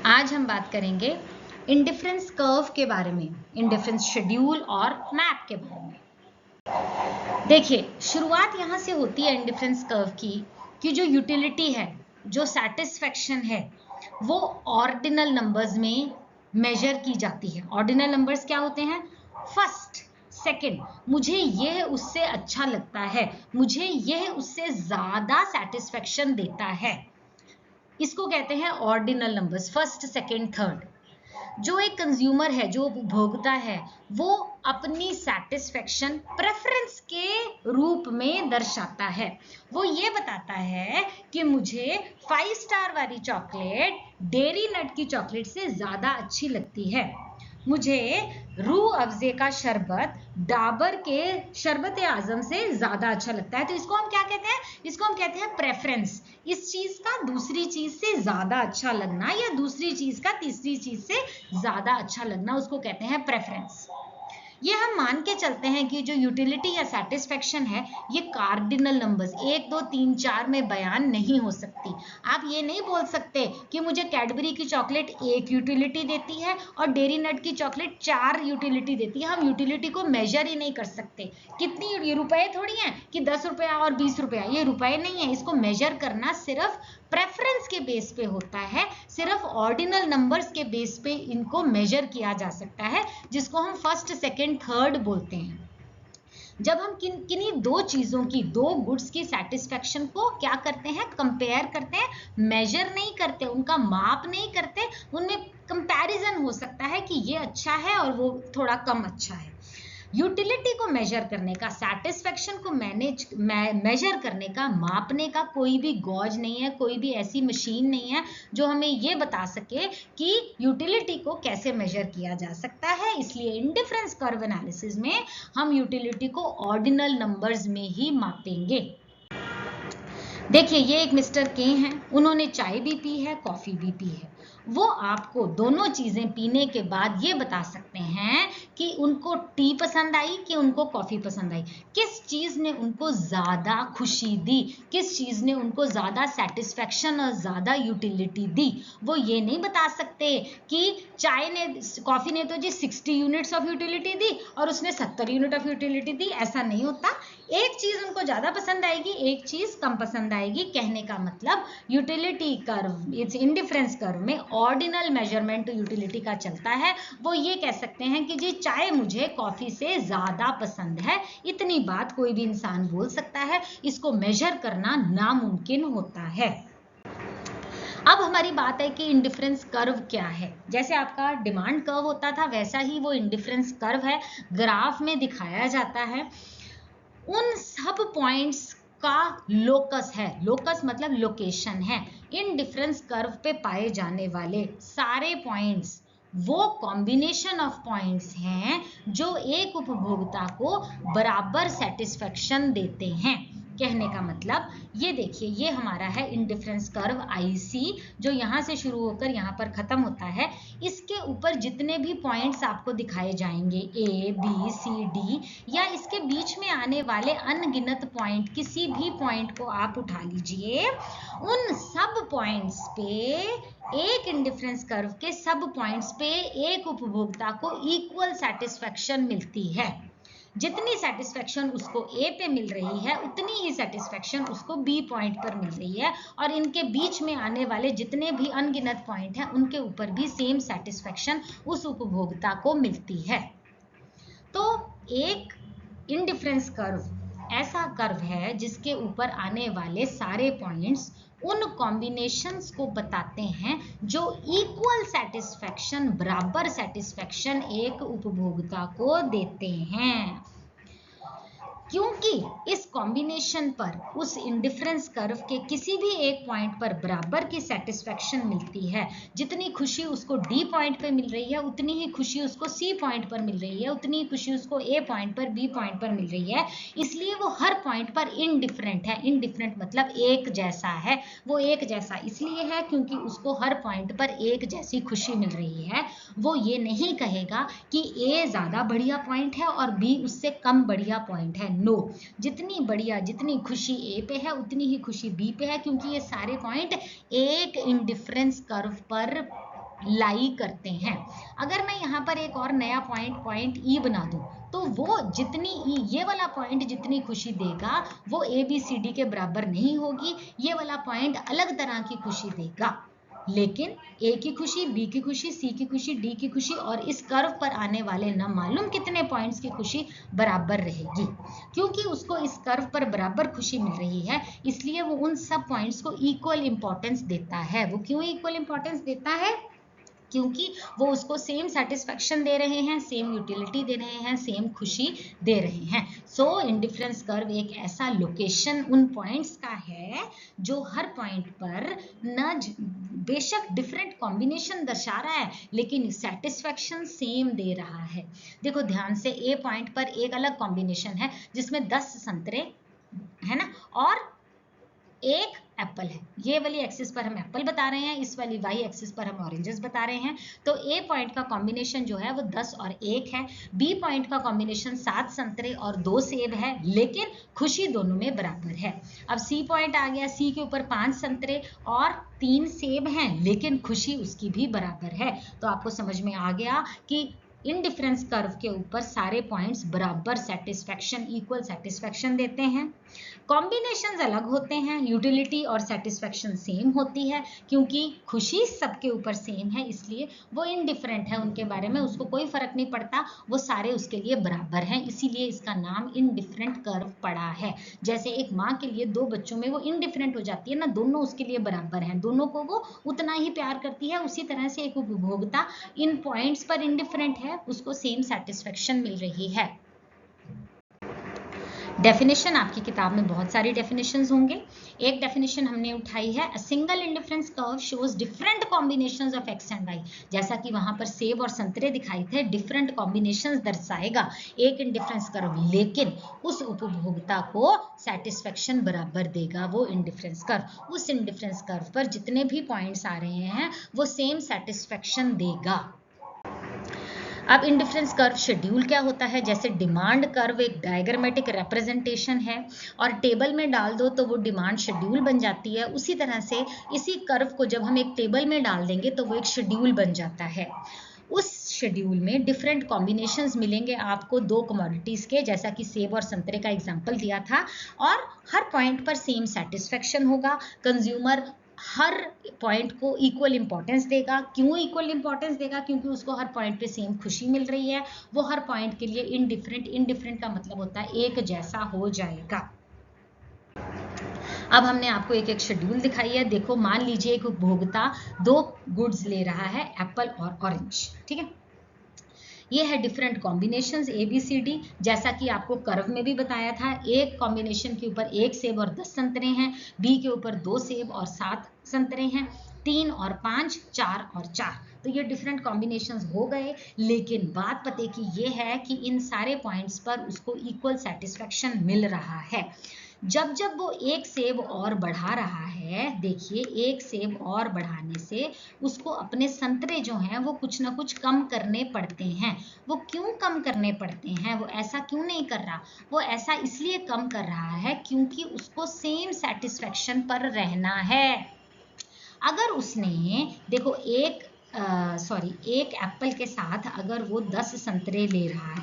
आज हम बात करेंगे इंडिफरेंस कर्व के बारे में, इंडिफरेंस शेड्यूल और मैप के बारे में। देखिए, शुरुआत यहां से होती है इंडिफरेंस कर्व की कि जो यूटिलिटी है, जो सेटिस्फेक्शन है, वो ऑर्डिनल नंबर्स में मेजर की जाती है। ऑर्डिनल नंबर्स क्या होते हैं? फर्स्ट, सेकंड, मुझे यह उससे अच्छा लगता है, मुझे यह उससे ज्यादा सेटिस्फेक्शन देता है, इसको कहते हैं ordinal numbers, first, second, third. जो एक कंज्यूमर है, जो उपभोक्ता है, वो अपनी सेटिस्फेक्शन प्रेफरेंस के रूप में दर्शाता है। वो ये बताता है कि मुझे 5 स्टार वाली चॉकलेट डेयरी नट की चॉकलेट से ज्यादा अच्छी लगती है, मुझे रूह अफ़ज़े का शरबत डाबर के शरबत आजम से ज्यादा अच्छा लगता है। तो इसको हम क्या कहते हैं? इसको हम कहते हैं प्रेफरेंस। इस चीज का दूसरी चीज से ज्यादा अच्छा लगना या दूसरी चीज का तीसरी चीज से ज्यादा अच्छा लगना, उसको कहते हैं प्रेफरेंस। ये हम मान के चलते हैं कि जो यूटिलिटी या सेटिस्फेक्शन है, ये कार्डिनल नंबर्स 1 2 3 4 में बयान नहीं हो सकती। आप ये नहीं बोल सकते कि मुझे कैडबरी की चॉकलेट 1 यूटिलिटी देती है और डेयरी नट की चॉकलेट 4 यूटिलिटी देती है। हम यूटिलिटी को मेजर ही नहीं कर सकते। कितनी, ये रुपए थोड़ी हैं कि 10 रुपया और 20 रुपया, ये रुपए नहीं है। इसको मेजर करना सिर्फ प्रेफरेंस के बेस पे होता है, सिर्फ ऑर्डिनल नंबर्स के बेस पे इनको मेजर किया जा सकता है, जिसको हम फर्स्ट, सेकंड, थर्ड बोलते हैं। जब हम किन्हीं दो चीजों की, दो गुड्स की सेटिस्फेक्शन को क्या करते हैं? कंपेयर करते हैं, मेजर नहीं करते, उनका माप नहीं करते, उनमें कंपैरिजन हो सकता है कि ये अच्छा है और वो थोड़ा कम अच्छा है। यूटिलिटी को मेजर करने का, सेटिस्फेक्शन को मेजर करने का, मापने का कोई भी गॉज नहीं है, कोई भी ऐसी मशीन नहीं है जो हमें ये बता सके कि यूटिलिटी को कैसे मेजर किया जा सकता है। इसलिए इंडिफरेंस कर्व एनालिसिस में हम यूटिलिटी को ऑर्डिनल नंबर्स में ही मापेंगे। देखिए, ये एक मिस्टर के हैं, उन्होंने चाय भी पी है, कॉफी भी पी है। वो आपको दोनों चीजें पीने के बाद ये बता सकते हैं कि उनको टी पसंद आई कि उनको कॉफी पसंद आई, किस चीज ने उनको ज्यादा खुशी दी, किस चीज ने उनको ज्यादा सेटिस्फेक्शन और ज्यादा यूटिलिटी दी। वो ये नहीं बता सकते कि कॉफी ने तो जी 60 यूनिट्स ऑफ यूटिलिटी दी और उसने 70 यूनिट ऑफ यूटिलिटी दी, ऐसा नहीं होता। एक चीज उनको ज्यादा पसंद आएगी, एक चीज कम पसंद आएगी। कहने का मतलब utility curve, it's indifference curve में ऑर्डिनल मेजरमेंट यूटिलिटी का चलता है। वो ये कह सकते हैं कि जी चाय मुझे कॉफी से ज्यादा पसंद है, इतनी बात कोई भी इंसान बोल सकता है। इसको मेजर करना नामुमकिन होता है। अब हमारी बात है कि इंडिफरेंस कर्व क्या है। जैसे आपका डिमांड कर्व होता था, वैसा ही वो इंडिफरेंस कर्व है, ग्राफ में दिखाया जाता है। उन सब पॉइंट्स का लोकस है, लोकस मतलब लोकेशन है। इंडिफरेंस कर्व पे पाए जाने वाले सारे पॉइंट्स वो कॉम्बिनेशन ऑफ पॉइंट्स हैं जो एक उपभोक्ता को बराबर सेटिस्फेक्शन देते हैं। कहने का मतलब ये देखिए, ये हमारा है इंडिफरेंस कर्व IC, जो यहाँ से शुरू होकर यहाँ पर खत्म होता है। इसके ऊपर जितने भी पॉइंट्स आपको दिखाए जाएंगे, A, B, C, D, या इसके बीच में आने वाले अनगिनत पॉइंट, किसी भी पॉइंट को आप उठा लीजिए, उन सब पॉइंट्स पे, एक इंडिफरेंस कर्व के सब पॉइंट्स पे एक उपभोक्ता को इक्वल सेटिस्फेक्शन मिलती है। जितनी सेटिस्फेक्शन उसको A पे मिल रही है, उतनी ही सेटिस्फेक्शन उसको B पॉइंट पर मिल रही है, और इनके बीच में आने वाले जितने भी अनगिनत पॉइंट हैं, उनके ऊपर भी सेम सेटिस्फेक्शन उस उपभोक्ता को मिलती है। तो एक इंडिफरेंस कर्व ऐसा कर्व है जिसके ऊपर आने वाले सारे पॉइंट्स उन कॉम्बिनेशंस को बताते हैं जो इक्वल सेटिस्फेक्शन, बराबर सेटिस्फेक्शन एक उपभोक्ता को देते हैं। क्योंकि इस कॉम्बिनेशन पर, उस इंडिफरेंस कर्व के किसी भी एक पॉइंट पर बराबर की सेटिस्फेक्शन मिलती है, जितनी खुशी उसको D पॉइंट पर मिल रही है, उतनी ही खुशी उसको C पॉइंट पर मिल रही है, उतनी ही खुशी उसको A पॉइंट पर, B पॉइंट पर मिल रही है। इसलिए वो हर पॉइंट पर इनडिफरेंट है। इनडिफरेंट मतलब एक जैसा है। वो एक जैसा इसलिए है क्योंकि उसको हर पॉइंट पर एक जैसी खुशी मिल रही है। वो ये नहीं कहेगा कि A ज्यादा बढ़िया पॉइंट है और B उससे कम बढ़िया पॉइंट है। नो, जितनी बढ़िया, जितनी खुशी A पे है, उतनी ही खुशी B पे है, क्योंकि ये सारे पॉइंट एक इंडिफरेंस कर्व पर लाई करते हैं। अगर मैं यहाँ पर एक और नया पॉइंट ई बना दूं तो वो जितनी ई ये वाला पॉइंट जितनी खुशी देगा वो ABCD के बराबर नहीं होगी। ये वाला पॉइंट अलग तरह की खुशी देगा, लेकिन ए की खुशी, बी की खुशी, सी की खुशी, डी की खुशी और इस कर्व पर आने वाले न मालूम कितने पॉइंट्स की खुशी बराबर रहेगी। क्योंकि उसको इस कर्व पर बराबर खुशी मिल रही है इसलिए वो उन सब पॉइंट्स को इक्वल इंपॉर्टेंस देता है। वो क्यों इक्वल इंपॉर्टेंस देता है? क्योंकि वो उसको सेम सेटिस्फेक्शन दे रहे हैं, सेम यूटिलिटी दे रहे हैं, सेम खुशी दे रहे हैं। सो इंडिफरेंस कर्व एक ऐसा लोकेशन उन पॉइंट्स का है जो हर पॉइंट पर न बेशक डिफरेंट कॉम्बिनेशन दर्शा रहा है लेकिन सेटिस्फेक्शन सेम दे रहा है। देखो ध्यान से, ए पॉइंट पर एक अलग कॉम्बिनेशन है जिसमें 10 संतरे है ना और एक एप्पल है। ये वाली एक्सिस पर हम एप्पल बता रहे हैं, इस वाली वाई एक्सिस पर हम ऑरेंजेस बता रहे हैं। तो ए पॉइंट का कॉम्बिनेशन जो है वो 10 और 1 है। बी पॉइंट का कॉम्बिनेशन 7 संतरे और 2 सेब है, लेकिन खुशी दोनों में बराबर है। अब सी पॉइंट आ गया, सी के ऊपर 5 संतरे और 3 सेब हैं, लेकिन खुशी उसकी भी बराबर है। तो आपको समझ में आ गया कि इनडिफरेंस कर्व के ऊपर सारे पॉइंट्स बराबर सेटिस्फेक्शन, इक्वल सेटिस्फेक्शन देते हैं। कॉम्बिनेशंस अलग होते हैं, यूटिलिटी और सेटिस्फेक्शन सेम होती है। क्योंकि खुशी सबके ऊपर सेम है इसलिए वो इनडिफरेंट है, उनके बारे में उसको कोई फर्क नहीं पड़ता, वो सारे उसके लिए बराबर हैं, इसीलिए इसका नाम इनडिफरेंट कर्व पड़ा है। जैसे एक माँ के लिए 2 बच्चों में वो इनडिफरेंट हो जाती है ना, दोनों उसके लिए बराबर हैं, दोनों को वो उतना ही प्यार करती है। उसी तरह से एक उपभोक्ता इन पॉइंट्स पर इनडिफरेंट है, उसको सेम सेटिस्फेक्शन मिल रही है। डेफिनेशन आपकी किताब में बहुत सारी डेफिनेशंस होंगे। एक डेफिनेशन हमने उठाई है, a single indifference curve shows different combinations of X and Y. जैसा कि वहां पर सेब और संतरे दिखाए थे, डिफरेंट कॉम्बिनेशंस दर्शाएगा एक इंडिफरेंस कर्व, लेकिन उस उपभोक्ता को सेटिस्फेक्शन बराबर देगा वो इंडिफरेंस कर्व। उस इंडिफरेंस कर्व पर जितने भी पॉइंट्स आ रहे हैं वो सेम सेटिस्फेक्शन देगा। अब इंडिफरेंस कर्व शेड्यूल क्या होता है? जैसे डिमांड कर्व एक डायग्रामेटिक रिप्रेजेंटेशन है और टेबल में डाल दो तो वो डिमांड शेड्यूल बन जाती है। उसी तरह से इसी कर्व को जब हम एक टेबल में डाल देंगे तो वो एक शेड्यूल बन जाता है। उस शेड्यूल में डिफरेंट कॉम्बिनेशंस मिलेंगे आपको 2 कमोडिटीज के, जैसा कि सेब और संतरे का एग्जांपल दिया था, और हर पॉइंट पर सेम सेटिस्फेक्शन होगा। कंज्यूमर हर पॉइंट को इक्वल इंपॉर्टेंस देगा। क्यों इक्वल इंपॉर्टेंस देगा? क्योंकि उसको हर पॉइंट पे सेम खुशी मिल रही है। वो हर पॉइंट के लिए इनडिफरेंट का मतलब होता है एक जैसा हो जाएगा। अब हमने आपको एक एक शेड्यूल दिखाई है। देखो, मान लीजिए एक उपभोक्ता 2 गुड्स ले रहा है, एप्पल और ऑरेंज, ठीक है। ये है डिफरेंट कॉम्बिनेशंस ABCD, जैसा कि आपको कर्व में भी बताया था। एक कॉम्बिनेशन के ऊपर 1 सेब और 10 संतरे हैं, बी के ऊपर 2 सेब और 7 संतरे हैं, 3 और 5, 4 और 4। तो ये डिफरेंट कॉम्बिनेशंस हो गए, लेकिन बात पते की ये है कि इन सारे पॉइंट्स पर उसको इक्वल सेटिस्फेक्शन मिल रहा है। जब जब वो 1 सेब और बढ़ा रहा है, देखिए 1 सेब और बढ़ाने से उसको अपने संतरे जो हैं वो कुछ ना कुछ कम करने पड़ते हैं। वो क्यों कम करने पड़ते हैं? वो ऐसा क्यों नहीं कर रहा? वो ऐसा इसलिए कम कर रहा है क्योंकि उसको सेम सेटिस्फेक्शन पर रहना है। अगर उसने देखो एक एप्पल के साथ अगर वो 10 संतरे ले रहा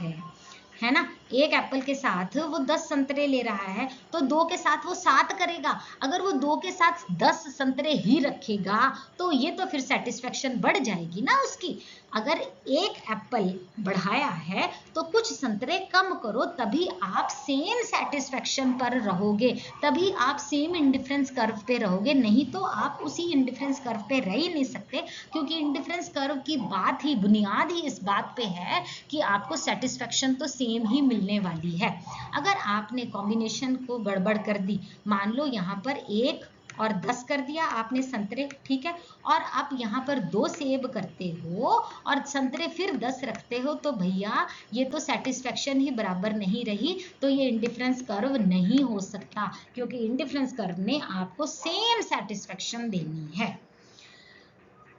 है ना, एक एप्पल के साथ वो 10 संतरे ले रहा है तो 2 के साथ वो 7 करेगा। अगर वो 2 के साथ 10 संतरे ही रखेगा तो ये तो फिर सेटिस्फेक्शन बढ़ जाएगी ना उसकी। अगर एक एप्पल बढ़ाया है तो कुछ संतरे कम करो, तभी आप सेम सेटिस्फेक्शन पर रहोगे, तभी आप सेम इंडिफरेंस कर्व पे रहोगे। नहीं तो आप उसी इंडिफरेंस कर्व पे रह ही नहीं सकते, क्योंकि इंडिफरेंस कर्व की बात ही, बुनियाद ही इस बात पे है कि आपको सेटिस्फेक्शन तो सेम ही मिलने वाली है। अगर आपने कॉम्बिनेशन को गड़बड़ कर दी, मान लो यहाँ पर 1 और 10 कर दिया आपने संतरे, ठीक है, और आप यहाँ पर 2 सेब करते हो और संतरे फिर 10 रखते हो, तो भैया ये तो सेटिस्फेक्शन ही बराबर नहीं रही। तो ये इंडिफरेंस कर्व नहीं हो सकता, क्योंकि इंडिफरेंस कर्व ने आपको सेम सेटिस्फेक्शन देनी है।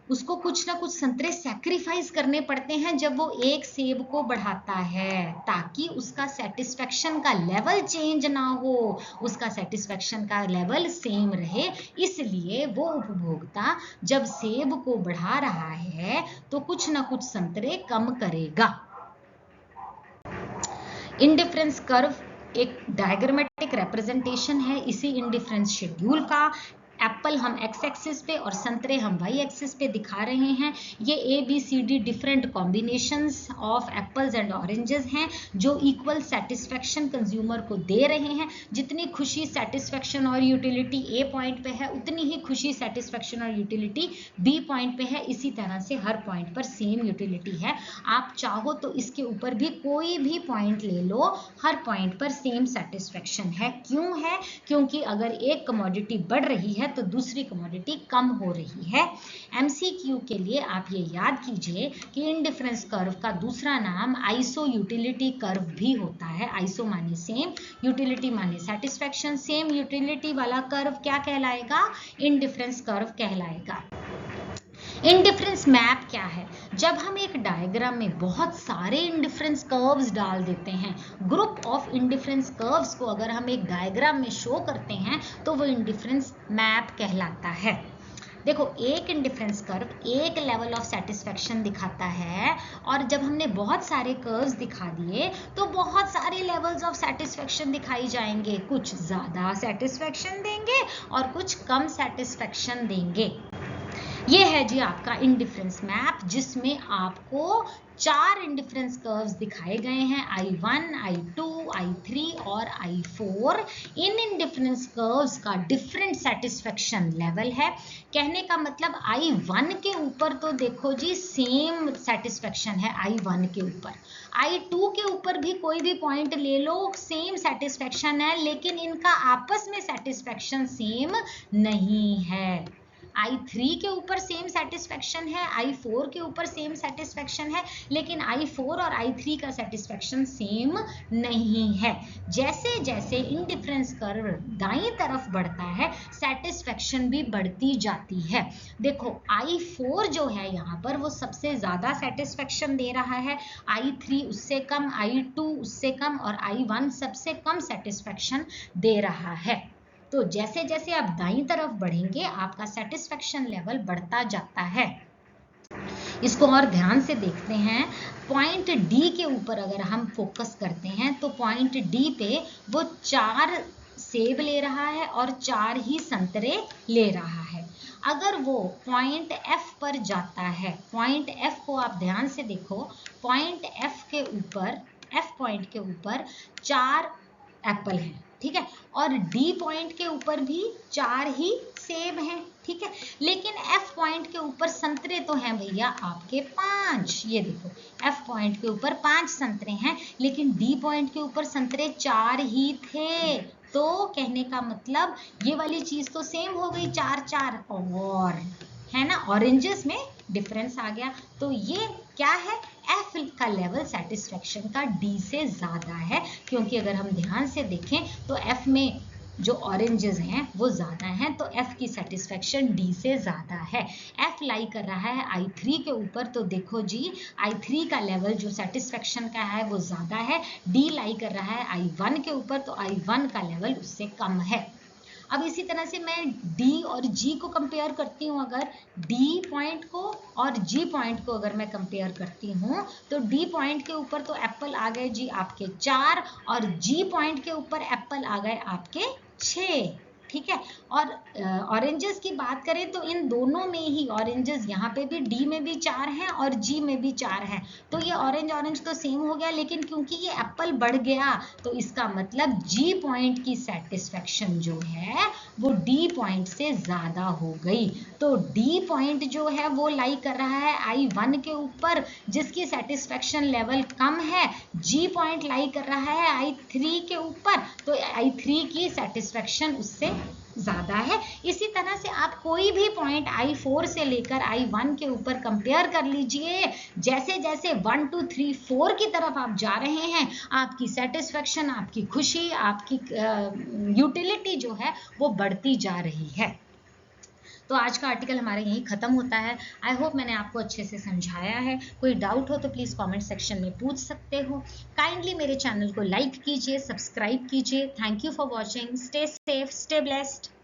उसको कुछ ना कुछ संतरे सैक्रिफाइस करने पड़ते हैं जब वो एक सेब को बढ़ाता है, ताकि उसका सेटिस्फेक्शन का लेवल चेंज ना हो, उसका सेटिस्फेक्शन का लेवल सेम रहे। इसलिए वो उपभोक्ता जब सेब को बढ़ा रहा है तो कुछ ना कुछ संतरे कम करेगा। इंडिफरेंस कर्व एक डायग्रामेटिक रिप्रेजेंटेशन है इसी इंडिफरेंस शेड्यूल का। एप्पल हम एक्स एक्सिस पे और संतरे हम वाई एक्सिस पे दिखा रहे हैं। ये ABCD different combinations of apples and oranges हैं जो इक्वल सेटिस्फेक्शन कंज्यूमर को दे रहे हैं। जितनी खुशी सेटिस्फेक्शन और यूटिलिटी A पॉइंट पे है, उतनी ही खुशी सेटिस्फेक्शन और यूटिलिटी B पॉइंट पे है। इसी तरह से हर पॉइंट पर सेम यूटिलिटी है। आप चाहो तो इसके ऊपर भी कोई भी पॉइंट ले लो, हर पॉइंट पर सेम सेटिस्फेक्शन है। क्यों है? क्योंकि अगर एक कमोडिटी बढ़ रही है तो दूसरी कमोडिटी कम हो रही है। MCQ के लिए आप ये याद कीजिए कि इंडिफरेंस कर्व का दूसरा नाम आइसो यूटिलिटी कर्व भी होता है। आइसो माने सेम, यूटिलिटी माने सेटिस्फेक्शन। सेम यूटिलिटी वाला कर्व क्या कहलाएगा? इंडिफरेंस कर्व कहलाएगा। इंडिफरेंस मैप क्या है? जब हम एक डायग्राम में बहुत सारे इंडिफरेंस कर्व्स डाल देते हैं, ग्रुप ऑफ इंडिफरेंस कर्व्स को अगर हम एक डायग्राम में शो करते हैं तो वो इंडिफरेंस मैप कहलाता है। देखो, एक इंडिफरेंस कर्व एक लेवल ऑफ सेटिस्फेक्शन दिखाता है, और जब हमने बहुत सारे कर्व्स दिखा दिए तो बहुत सारे लेवल्स ऑफ सेटिस्फेक्शन दिखाई जाएंगे। कुछ ज्यादा सेटिस्फेक्शन देंगे और कुछ कम सेटिस्फेक्शन देंगे। ये है जी आपका इंडिफरेंस मैप, जिसमें आपको 4 इंडिफरेंस कर्व्स दिखाए गए हैं, I1, I2, I3 और I4। इन इंडिफरेंस कर्व्स का डिफरेंट सेटिस्फेक्शन लेवल है। कहने का मतलब I1 के ऊपर तो देखो जी सेम सेटिस्फेक्शन है, I1 के ऊपर। I2 के ऊपर भी कोई भी पॉइंट ले लो, सेम सेटिस्फेक्शन है, लेकिन इनका आपस में सेटिस्फेक्शन सेम नहीं है। I3 के ऊपर सेम सेटिस्फेक्शन है, I4 के ऊपर सेम सेटिस्फेक्शन है, लेकिन I4 और I3 का सेटिस्फेक्शन सेम नहीं है। जैसे जैसे इंडिफरेंस कर्व दाईं तरफ बढ़ता है, सेटिस्फेक्शन भी बढ़ती जाती है। देखो, I4 जो है यहाँ पर वो सबसे ज्यादा सेटिस्फेक्शन दे रहा है, I3 उससे कम, I2 उससे कम और I1 सबसे कम सेटिस्फेक्शन दे रहा है। तो जैसे जैसे आप दाईं तरफ बढ़ेंगे, आपका सेटिस्फेक्शन लेवल बढ़ता जाता है। इसको और ध्यान से देखते हैं। पॉइंट डी के ऊपर अगर हम फोकस करते हैं तो पॉइंट डी पे वो 4 सेब ले रहा है और 4 ही संतरे ले रहा है। अगर वो पॉइंट एफ पर जाता है, पॉइंट एफ को आप ध्यान से देखो, पॉइंट एफ के ऊपर, एफ पॉइंट के ऊपर 4 एप्पल हैं, ठीक है, और डी पॉइंट के ऊपर भी 4 ही सेब हैं, ठीक है, लेकिन एफ पॉइंट के ऊपर संतरे तो हैं भैया आपके 5। ये देखो, एफ पॉइंट के ऊपर 5 संतरे हैं, लेकिन डी पॉइंट के ऊपर संतरे 4 ही थे। तो कहने का मतलब ये वाली चीज तो सेम हो गई, 4-4, और है ना, ऑरेंजेस में डिफरेंस आ गया। तो ये क्या है? एफ का लेवल सेटिस्फेक्शन का डी से ज्यादा है, क्योंकि अगर हम ध्यान से देखें तो एफ में जो ऑरेंजेस हैं वो ज्यादा हैं, तो एफ की सेटिस्फेक्शन डी से ज्यादा है। एफ लाई कर रहा है I3 के ऊपर, तो देखो जी I3 का लेवल जो सेटिस्फेक्शन का है वो ज्यादा है। डी लाई कर रहा है I1 के ऊपर, तो I1 का लेवल उससे कम है। अब इसी तरह से मैं डी और जी को कंपेयर करती हूँ। अगर डी पॉइंट को और जी पॉइंट को अगर मैं कंपेयर करती हूँ तो डी पॉइंट के ऊपर तो एप्पल आ गए जी आपके 4, और जी पॉइंट के ऊपर एप्पल आ गए आपके 6, ठीक है। और ऑरेंजेस की बात करें तो इन दोनों में ही ऑरेंजेस, यहाँ पे भी डी में भी 4 हैं और जी में भी 4 हैं, तो ये ऑरेंज ऑरेंज तो सेम हो गया, लेकिन क्योंकि ये एप्पल बढ़ गया तो इसका मतलब जी पॉइंट की सेटिस्फेक्शन जो है वो डी पॉइंट से ज्यादा हो गई। तो डी पॉइंट जो है वो लाई कर रहा है I1 के ऊपर, जिसकी सेटिस्फेक्शन लेवल कम है। जी पॉइंट लाई कर रहा है I3 के ऊपर, तो I3 की सेटिस्फेक्शन उससे ज्यादा है। इसी तरह से आप कोई भी पॉइंट I4 से लेकर I1 के ऊपर कंपेयर कर लीजिए। जैसे जैसे 1 2 3 4 की तरफ आप जा रहे हैं, आपकी सेटिस्फेक्शन, आपकी खुशी, आपकी यूटिलिटी जो है वो बढ़ती जा रही है। तो आज का आर्टिकल हमारा यहीं खत्म होता है। आई होप मैंने आपको अच्छे से समझाया है। कोई डाउट हो तो प्लीज कमेंट सेक्शन में पूछ सकते हो। काइंडली मेरे चैनल को लाइक कीजिए, सब्सक्राइब कीजिए। Thank you for watching. Stay safe, stay blessed.